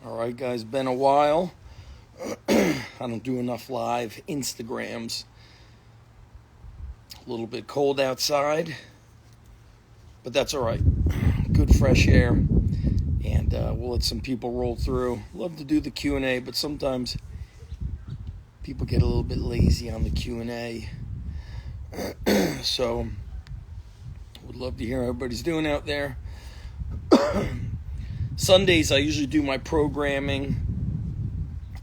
All right, guys, been a while. I don't do enough live Instagrams. A little bit cold outside, but that's all right. Good fresh air, and we'll let some people roll through. Love to do the Q&A, but sometimes people get a little bit lazy on the Q&A. So, would love to hear how everybody's doing out there. Sundays, I usually do my programming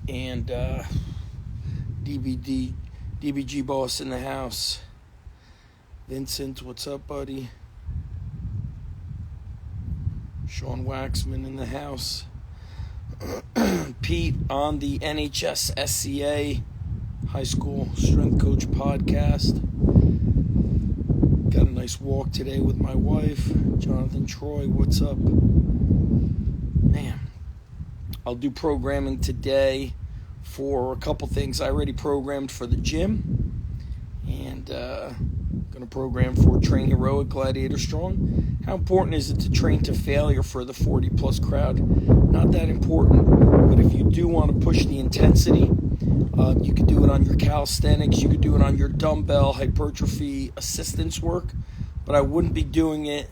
and DBG boss in the house. Vincent, what's up, buddy? Sean Waxman in the house. Pete on the NHS SCA High School Strength Coach podcast. Got a nice walk today with my wife. Jonathan Troy, what's up? Man, I'll do programming today for a couple things. I already programmed for the gym, and going to program for Train Heroic, Gladiator Strong. How important is it to train to failure for the 40-plus crowd? Not that important, but if you do want to push the intensity, you could do it on your calisthenics, you could do it on your dumbbell hypertrophy assistance work, but I wouldn't be doing it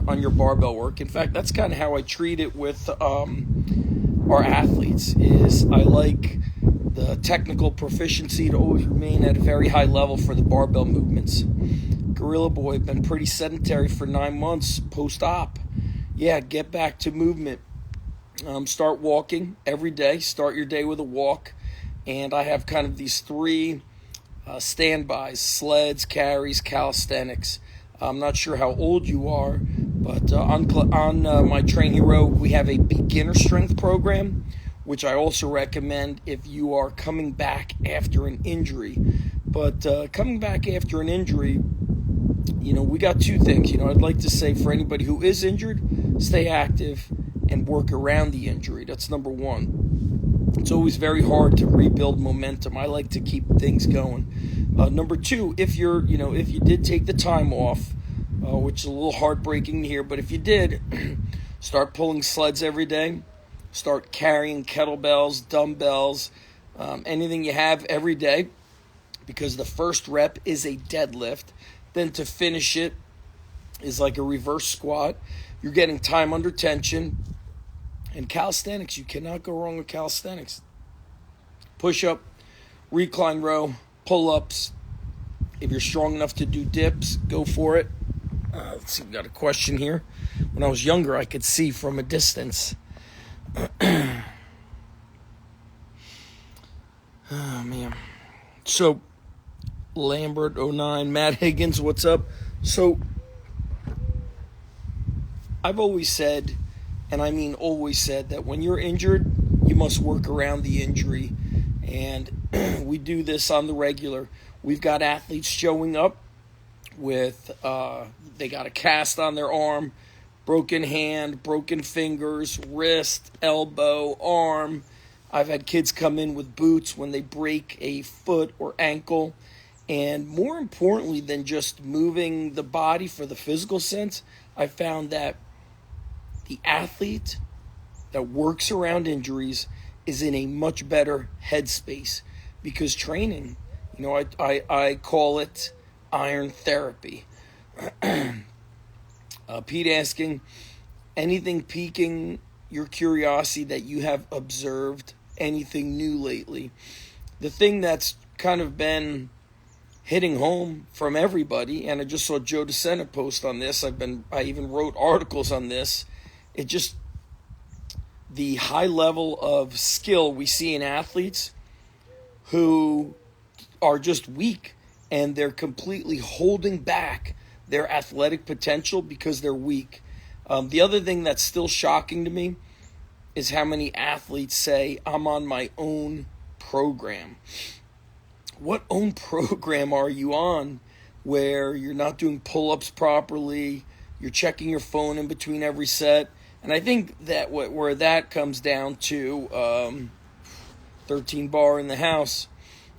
on your barbell work. In fact, that's kind of how I treat it with our athletes. Is I like the technical proficiency to always remain at a very high level for the barbell movements. Gorilla Boy, been pretty sedentary for 9 months post-op. Yeah, get back to movement. Start walking every day. Start your day with a walk. And I have kind of these three standbys: sleds, carries, calisthenics. I'm not sure how old you are, but on my Train Hero, we have a beginner strength program, which I also recommend if you are coming back after an injury. But coming back after an injury, we got two things. I'd like to say for anybody who is injured, stay active and work around the injury. That's number one. It's always very hard to rebuild momentum. I like to keep things going. Number two, if you did take the time off, which is a little heartbreaking to hear, but if you did, start pulling sleds every day. Start carrying kettlebells, dumbbells, anything you have every day, because the first rep is a deadlift. Then to finish it is like a reverse squat. You're getting time under tension. And calisthenics, you cannot go wrong with calisthenics. Push-up, recline row, pull-ups. If you're strong enough to do dips, go for it. Let's see, we got a question here. When I was younger, I could see from a distance. Oh, man. So, Lambert09, Matt Higgins, what's up? So, I've always said, and I mean always said, that when you're injured, you must work around the injury. And we do this on the regular. We've got athletes showing up with, they got a cast on their arm, broken hand, broken fingers, wrist, elbow, arm. I've had kids come in with boots when they break a foot or ankle. And more importantly than just moving the body for the physical sense, I found that the athlete that works around injuries is in a much better headspace, because training, I call it iron therapy. Pete asking, anything piquing your curiosity that you have observed, anything new lately? The thing that's kind of been hitting home from everybody, and I just saw Joe DeSena post on this. I even wrote articles on this. It just, the high level of skill we see in athletes who are just weak, and they're completely holding back their athletic potential because they're weak. The other thing that's still shocking to me is how many athletes say, I'm on my own program. What own program are you on where you're not doing pull-ups properly, you're checking your phone in between every set? And I think that where that comes down to 13 bar in the house,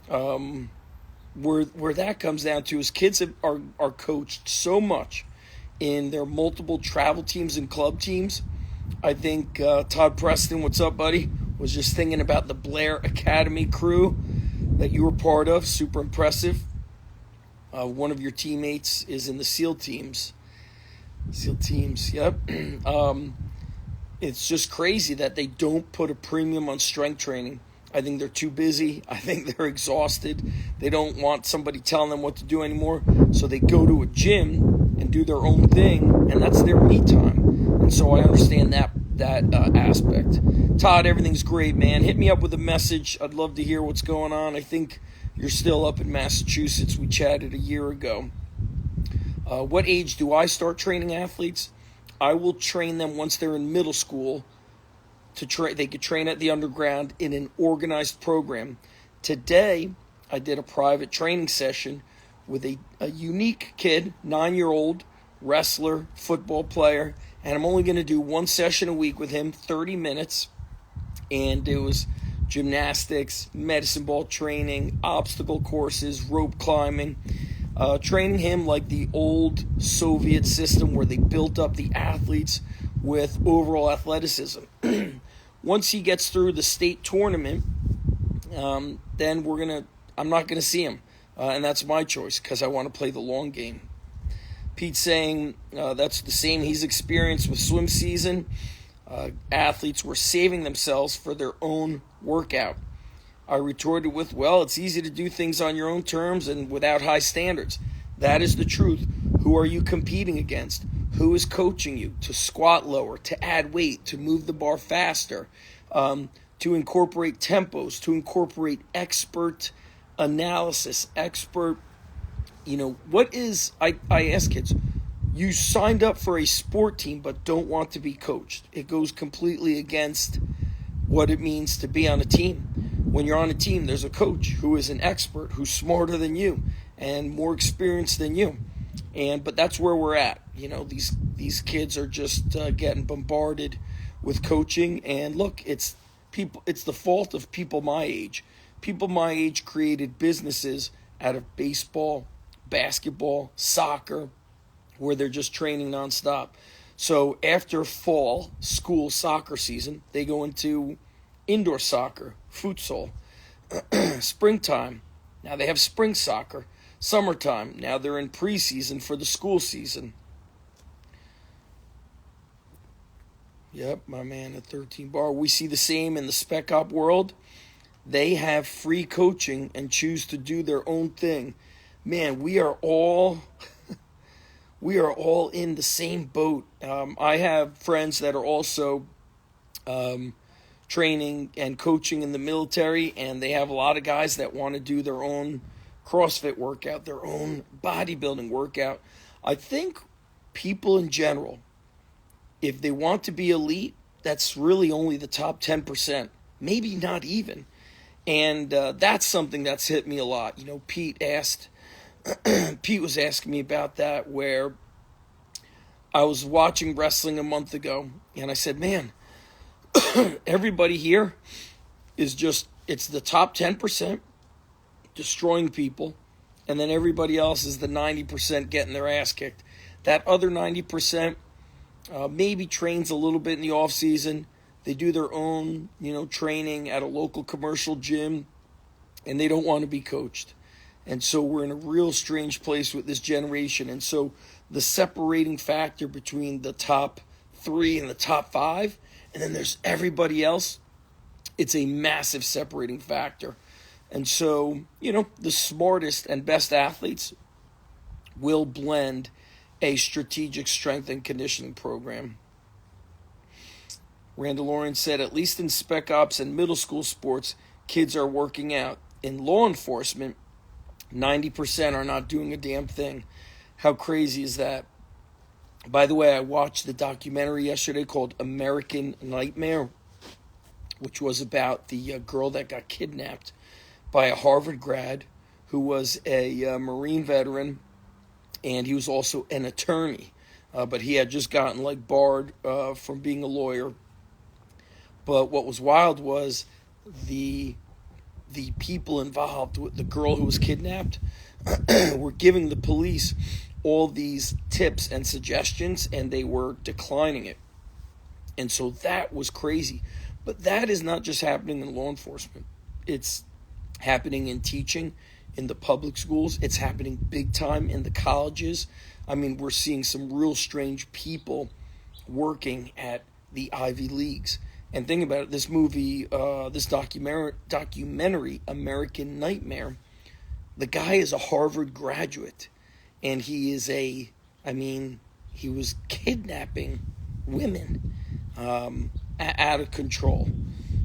where that comes down to is kids are coached so much in their multiple travel teams and club teams I think Todd Preston, what's up, buddy? Was just thinking about the Blair Academy crew that you were part of. Super impressive. One of your teammates is in the SEAL teams. SEAL teams, yep. It's just crazy that they don't put a premium on strength training. I think they're too busy. I think they're exhausted. They don't want somebody telling them what to do anymore. So they go to a gym and do their own thing, and that's their me time. And so I understand that aspect. Todd, everything's great, man. Hit me up with a message. I'd love to hear what's going on. I think you're still up in Massachusetts. We chatted a year ago. What age do I start training athletes? I will train them once they're in middle school. They could train at the underground in an organized program. Today, I did a private training session with a unique kid, 9-year-old, wrestler, football player, and I'm only going to do one session a week with him, 30 minutes, and it was gymnastics, medicine ball training, obstacle courses, rope climbing, training him like the old Soviet system where they built up the athletes with overall athleticism. Once he gets through the state tournament, then I'm not gonna see him, and that's my choice because I want to play the long game. Pete's saying that's the same he's experienced with swim season. Athletes were saving themselves for their own workout. I retorted with, well, it's easy to do things on your own terms and without high standards. That is the truth. Who are you competing against? Who is coaching you to squat lower, to add weight, to move the bar faster, to incorporate tempos, to incorporate expert analysis, I ask kids, you signed up for a sport team but don't want to be coached. It goes completely against what it means to be on a team. When you're on a team, there's a coach who is an expert, who's smarter than you and more experienced than you. But that's where we're at. These kids are just getting bombarded with coaching. And look, it's the fault of people my age. People my age created businesses out of baseball, basketball, soccer, where they're just training nonstop. So after fall school soccer season, they go into indoor soccer, futsal. Springtime, now they have spring soccer. Summertime, now they're in preseason for the school season. Yep, my man at 13 bar. We see the same in the spec op world. They have free coaching and choose to do their own thing. Man, we are all in the same boat. I have friends that are also training and coaching in the military, and they have a lot of guys that want to do their own CrossFit workout, their own bodybuilding workout. I think people in general, if they want to be elite, that's really only the top 10%, maybe not even. And that's something that's hit me a lot. Pete was asking me about that, where I was watching wrestling a month ago, and I said, man, everybody here is it's the top 10% destroying people, and then everybody else is the 90% getting their ass kicked. That other 90% maybe trains a little bit in the off season. They do their own, training at a local commercial gym, and they don't want to be coached. And so we're in a real strange place with this generation. And so the separating factor between the top 3 and the top 5, and then there's everybody else, it's a massive separating factor. And so, the smartest and best athletes will blend a strategic strength and conditioning program. Randall Lauren said, at least in spec ops and middle school sports, kids are working out. In law enforcement, 90% are not doing a damn thing. How crazy is that? By the way, I watched the documentary yesterday called American Nightmare, which was about the girl that got kidnapped by a Harvard grad who was a Marine veteran, and he was also an attorney, but he had just gotten barred from being a lawyer. But what was wild was the people involved with the girl who was kidnapped were giving the police all these tips and suggestions, and they were declining it. And so that was crazy. But that is not just happening in law enforcement. It's happening in teaching, in the public schools. It's happening big time in the colleges. I mean, we're seeing some real strange people working at the Ivy Leagues. And think about it, this movie, this documentary, American Nightmare, the guy is a Harvard graduate. And he was kidnapping women out of control.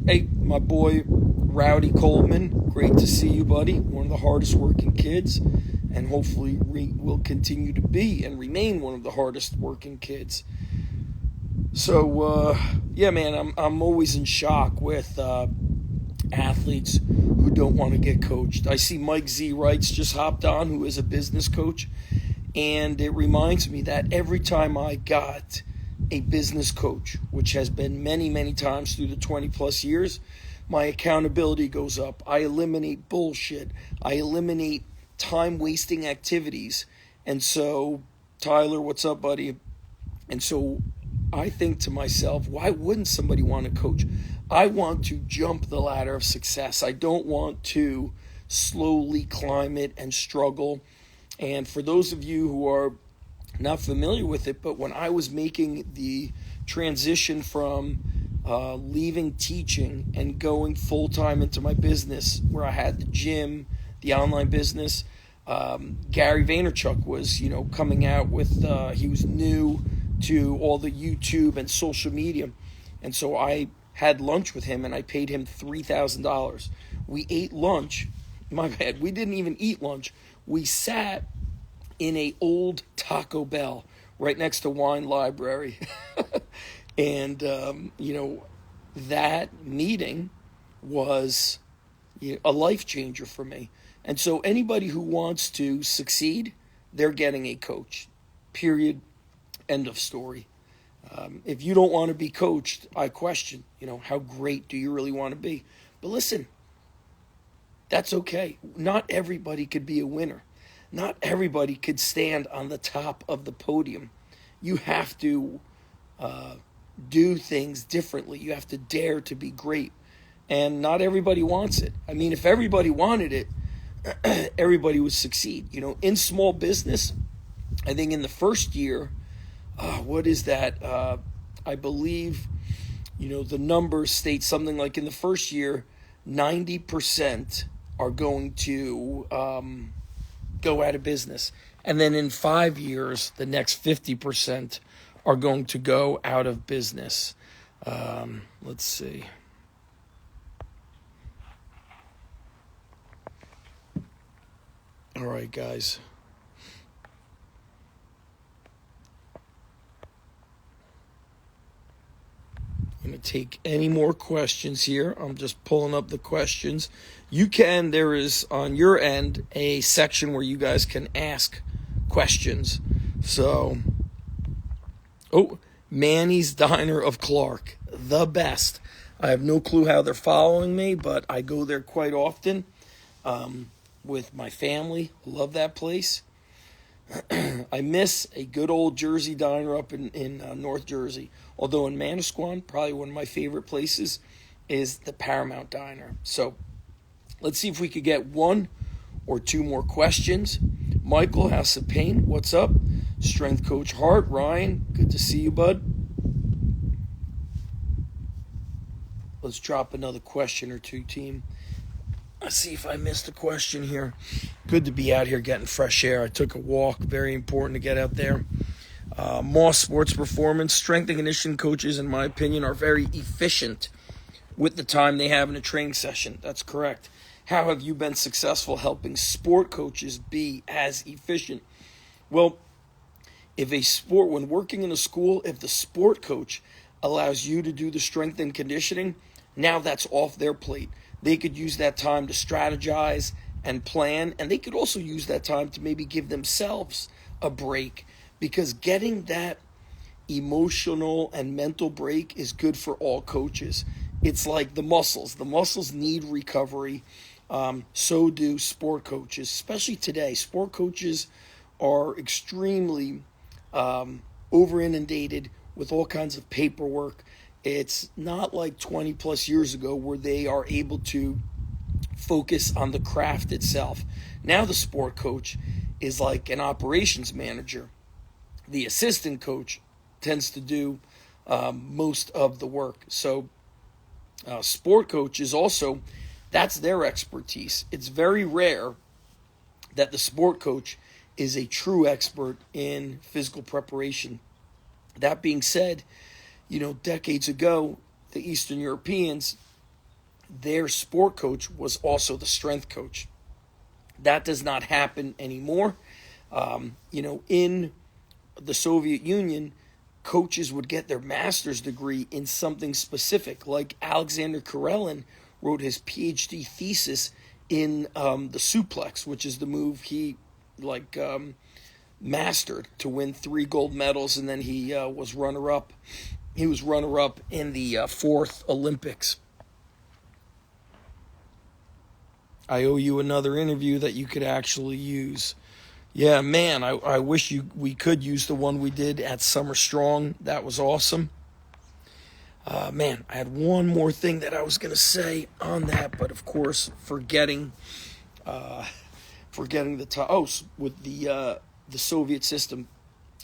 Hey, my boy, Rowdy Coleman, great to see you, buddy. One of the hardest working kids, and hopefully will continue to be and remain one of the hardest working kids. So, yeah, man, I'm always in shock with athletes who don't want to get coached. I see Mike Z. Wrights just hopped on, who is a business coach, and it reminds me that every time I got a business coach, which has been many, many times through the 20-plus years, my accountability goes up. I eliminate bullshit. I eliminate time-wasting activities. And so, Tyler, what's up, buddy? And so I think to myself, why wouldn't somebody want to coach? I want to jump the ladder of success. I don't want to slowly climb it and struggle. And for those of you who are not familiar with it, but when I was making the transition from leaving teaching and going full-time into my business, where I had the gym, the online business, Gary Vaynerchuk was, coming out with, he was new to all the YouTube and social media. And so I had lunch with him and I paid him $3,000. We ate lunch. My bad. We didn't even eat lunch. We sat in a old Taco Bell right next to Wine Library. And, that meeting was a life changer for me. And so anybody who wants to succeed, they're getting a coach. Period. End of story. If you don't want to be coached, I question, how great do you really want to be? But listen, that's okay. Not everybody could be a winner. Not everybody could stand on the top of the podium. You have to do things differently. You have to dare to be great. And not everybody wants it. I mean, if everybody wanted it, everybody would succeed. In small business, I think in the first year, what is that? I believe, the numbers state something like in the first year, 90% are going to go out of business. And then in 5 years, the next 50% are going to go out of business. Let's see. All right, guys. I'm going to take any more questions here. I'm just pulling up the questions. There is on your end a section where you guys can ask questions. So, Manny's Diner of Clark, the best. I have no clue how they're following me, but I go there quite often with my family. Love that place. I miss a good old Jersey diner up in North Jersey. Although in Manasquan, probably one of my favorite places is the Paramount Diner. So let's see if we could get one or two more questions. Michael, House of Pain, what's up? Strength Coach Hart, Ryan, good to see you, bud. Let's drop another question or two, team. Let's see if I missed a question here. Good to be out here getting fresh air. I took a walk. Very important to get out there. Moss Sports Performance. Strength and conditioning coaches, in my opinion, are very efficient with the time they have in a training session. That's correct. How have you been successful helping sport coaches be as efficient? Well, when working in a school, if the sport coach allows you to do the strength and conditioning, now that's off their plate. They could use that time to strategize and plan, and they could also use that time to maybe give themselves a break, because getting that emotional and mental break is good for all coaches. It's like the muscles. The muscles need recovery. So do sport coaches, especially today. Sport coaches are extremely over-inundated with all kinds of paperwork. It's not like 20 plus years ago where they are able to focus on the craft itself. Now the sport coach is like an operations manager. The assistant coach tends to do most of the work. So sport coaches also, that's their expertise. It's very rare that the sport coach is a true expert in physical preparation. That being said, decades ago, the Eastern Europeans, their sport coach was also the strength coach. That does not happen anymore. In the Soviet Union, coaches would get their master's degree in something specific. Like Alexander Karelin wrote his PhD thesis in the suplex, which is the move he mastered to win 3 gold medals, and then he was runner-up. He was runner-up in the 4th Olympics. I owe you another interview that you could actually use. Yeah, man, I wish we could use the one we did at Summer Strong. That was awesome. Man, I had one more thing that I was going to say on that, but of course, forgetting with the Soviet system.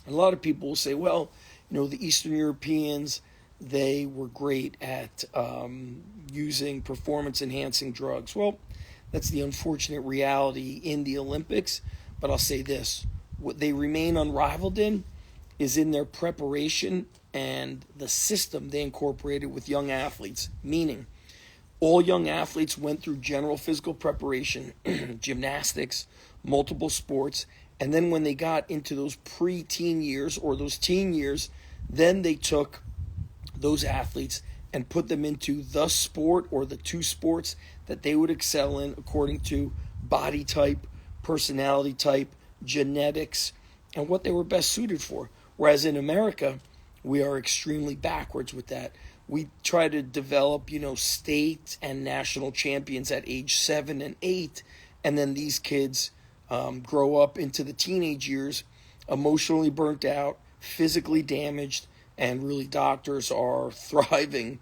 A lot of people will say, well, the Eastern Europeans, they were great at using performance-enhancing drugs. Well, that's the unfortunate reality in the Olympics. But I'll say this, what they remain unrivaled in is in their preparation and the system they incorporated with young athletes, meaning all young athletes went through general physical preparation, gymnastics, multiple sports, and then when they got into those pre-teen years or those teen years, then they took those athletes and put them into the sport or the 2 sports that they would excel in according to body type, personality type, genetics, and what they were best suited for. Whereas in America, we are extremely backwards with that. We try to develop, state and national champions at age 7 and 8, and then these kids grow up into the teenage years emotionally burnt out, physically damaged, and really doctors are thriving.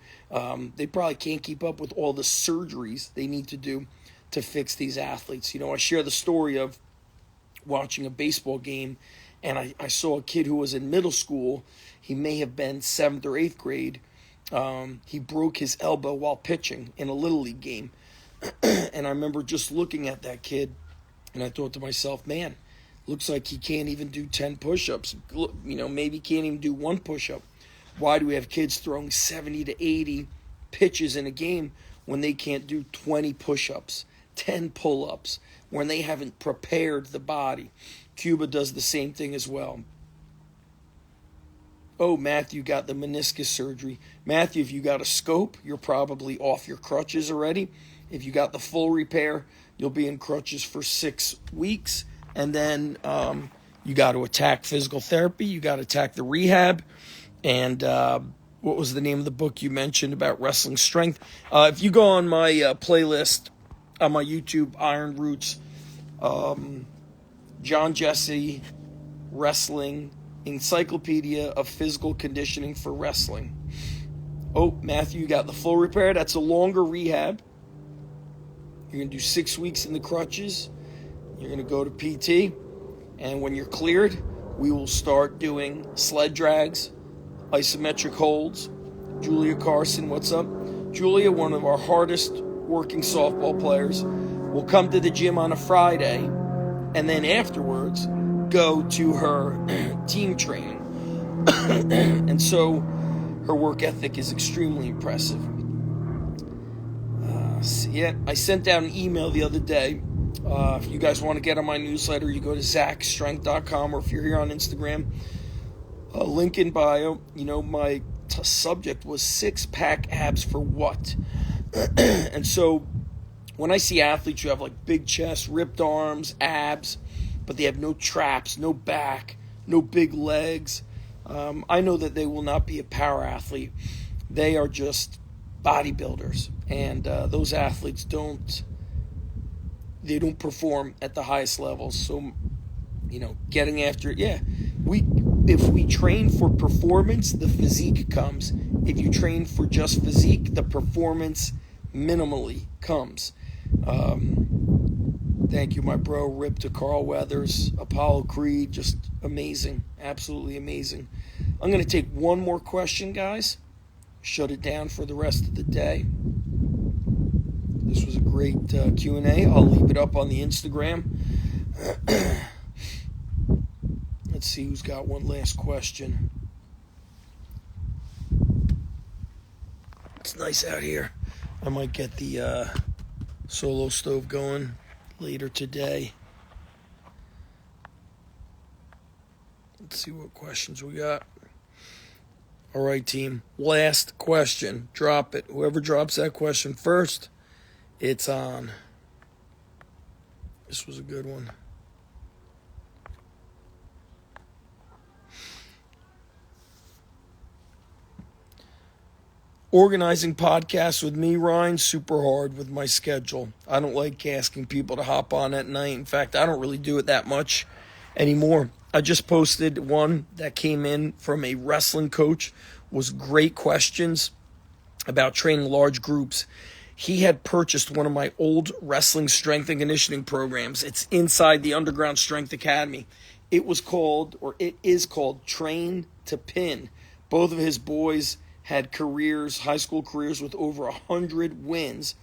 They probably can't keep up with all the surgeries they need to do to fix these athletes. I share the story of watching a baseball game, and I saw a kid who was in middle school. He may have been 7th or 8th grade. He broke his elbow while pitching in a Little League game. And I remember just looking at that kid, and I thought to myself, man, looks like he can't even do 10 push-ups. Maybe can't even do 1 push-up. Why do we have kids throwing 70 to 80 pitches in a game when they can't do 20 push-ups, 10 pull-ups, when they haven't prepared the body? Cuba does the same thing as well. Oh, Matthew got the meniscus surgery. Matthew, if you got a scope, you're probably off your crutches already. If you got the full repair, you'll be in crutches for 6 weeks. And then you got to attack physical therapy. You got to attack the rehab. And what was the name of the book you mentioned about wrestling strength? If you go on my playlist on my YouTube, Iron Roots, John Jesse, Wrestling, Encyclopedia of Physical Conditioning for Wrestling. Oh, Matthew, you got the full repair. That's a longer rehab. You're going to do 6 weeks in the crutches. You're going to go to PT. And when you're cleared, we will start doing sled drags, isometric holds. Julia Carson, what's up? Julia, one of our hardest working softball players, will come to the gym on a Friday and then afterwards go to her team training. And so her work ethic is extremely impressive. I sent out an email the other day. If you guys want to get on my newsletter, you go to zachstrength.com, or if you're here on Instagram, link in bio. My subject was 6-pack abs for what? And so when I see athletes who have like big chest, ripped arms, abs, but they have no traps, no back, no big legs, I know that they will not be a power athlete. They are just bodybuilders, and those athletes don't perform at the highest levels. So, getting after it, if we train for performance, the physique comes. If you train for just physique, the performance minimally comes. Thank you, my bro. Rip to Carl Weathers, Apollo Creed, just amazing, absolutely amazing. I'm going to take one more question, guys. Shut it down for the rest of the day. This was a great Q&A. I'll leave it up on the Instagram. Let's see who's got one last question. It's nice out here. I might get the solo stove going later today. Let's see what questions we got. All right, team. Last question. Drop it. Whoever drops that question first, it's on. This was a good one. Organizing podcasts with me, Ryan, super hard with my schedule. I don't like asking people to hop on at night. In fact, I don't really do it that much anymore. I just posted one that came in from a wrestling coach. Was great questions about training large groups. He had purchased one of my old wrestling strength and conditioning programs. It's inside the Underground Strength Academy. It is called Train to Pin. Both of his boys had careers, high school careers with over 100 wins.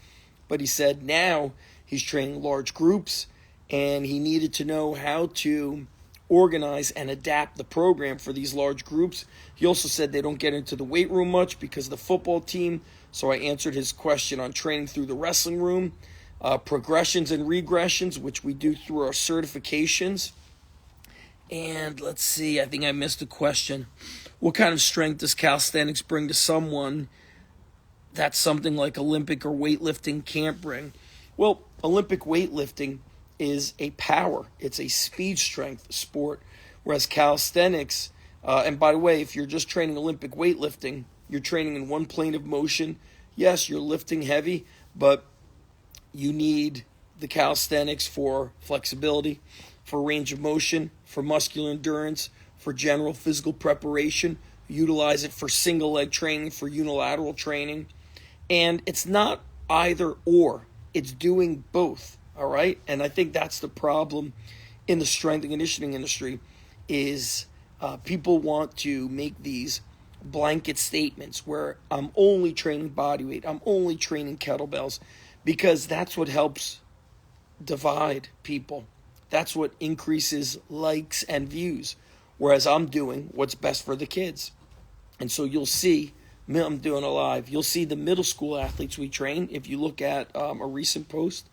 But he said now he's training large groups and he needed to know how to organize and adapt the program for these large groups. He also said they don't get into the weight room much because of the football team. So I answered his question on training through the wrestling room, progressions and regressions, which we do through our certifications. And let's see, I think I missed a question. What kind of strength does calisthenics bring to someone that something like Olympic or weightlifting can't bring? Well, Olympic weightlifting is a power. It's a speed strength sport. Whereas calisthenics, and by the way, if you're just training Olympic weightlifting, you're training in one plane of motion. Yes, you're lifting heavy, but you need the calisthenics for flexibility, for range of motion, for muscular endurance, for general physical preparation. Utilize it for single leg training, for unilateral training. And it's not either or. It's doing both, all right? And I think that's the problem in the strength and conditioning industry is people want to make these blanket statements where I'm only training body weight, I'm only training kettlebells, because that's what helps divide people. That's what increases likes and views. Whereas I'm doing what's best for the kids. And so you'll see, I'm doing a live, you'll see the middle school athletes we train. If you look at a recent post,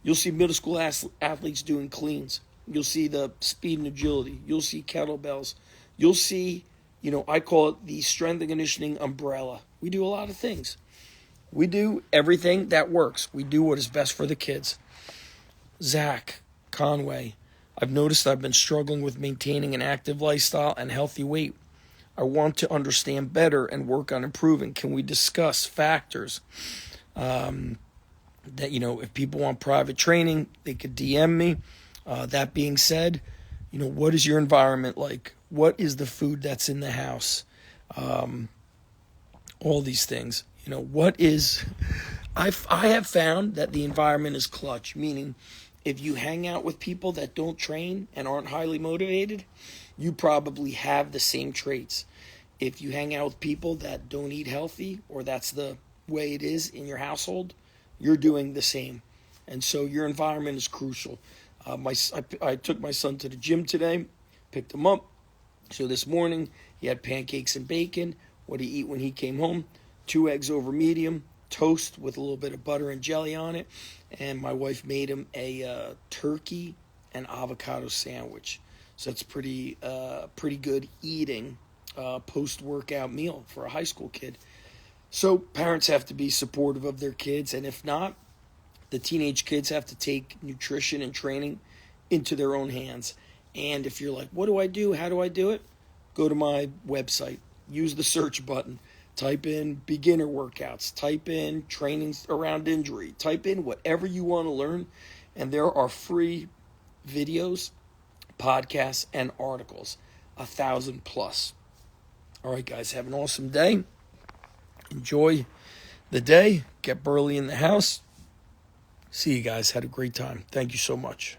you'll see middle school athletes doing cleans. You'll see the speed and agility. You'll see kettlebells. You'll see, I call it the strength and conditioning umbrella. We do a lot of things. We do everything that works. We do what is best for the kids. Zach Conway, I've noticed I've been struggling with maintaining an active lifestyle and healthy weight. I want to understand better and work on improving. Can we discuss factors that, if people want private training, they could DM me. That being said, what is your environment like? What is the food that's in the house? All these things. I have found that the environment is clutch, meaning if you hang out with people that don't train and aren't highly motivated, you probably have the same traits. If you hang out with people that don't eat healthy, or that's the way it is in your household, you're doing the same. And so your environment is crucial. I took my son to the gym today, picked him up. So this morning, he had pancakes and bacon. What did he eat when he came home? 2 eggs over medium, toast with a little bit of butter and jelly on it. And my wife made him a turkey and avocado sandwich. So that's pretty good eating post-workout meal for a high school kid. So parents have to be supportive of their kids, and if not, the teenage kids have to take nutrition and training into their own hands. And if you're like, what do I do? How do I do it? Go to my website. Use the search button. Type in beginner workouts. Type in training around injury. Type in whatever you want to learn. And there are free videos, podcasts, and articles. 1,000 plus. All right, guys, have an awesome day. Enjoy the day. Get Burley in the house. See you guys. Had a great time. Thank you so much.